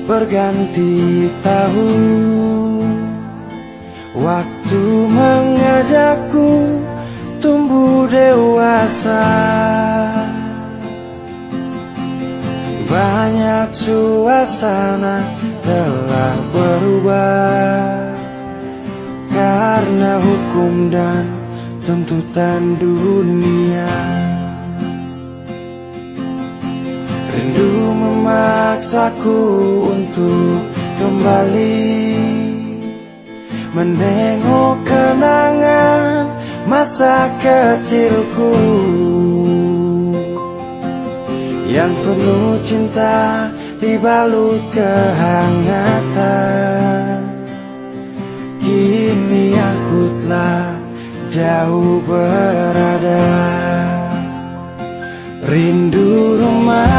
berganti tahun. Waktu mengajakku tumbuh dewasa. Banyak suasana telah berubah karena hukum dan tuntutan dunia. Rindu memaksaku untuk kembali menengok kenangan masa kecilku yang penuh cinta dibalut kehangatan. Kini aku telah jauh berada. Rindu rumah,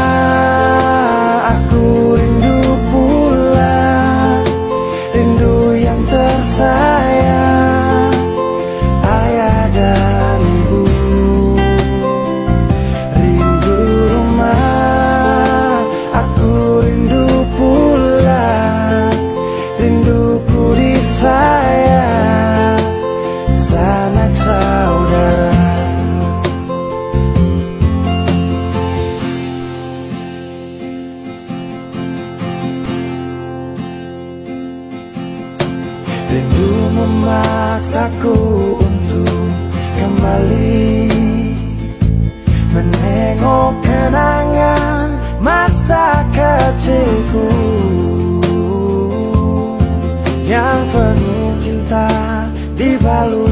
aku rindu pulang. Rindu yang tersayang, ayah dan ibu. Rindu rumah, aku rindu pulang. Rinduku disayang, sanak saudara. Rindu memaksaku untuk kembali menengok kenangan masa kecilku yang penuh cinta dibalut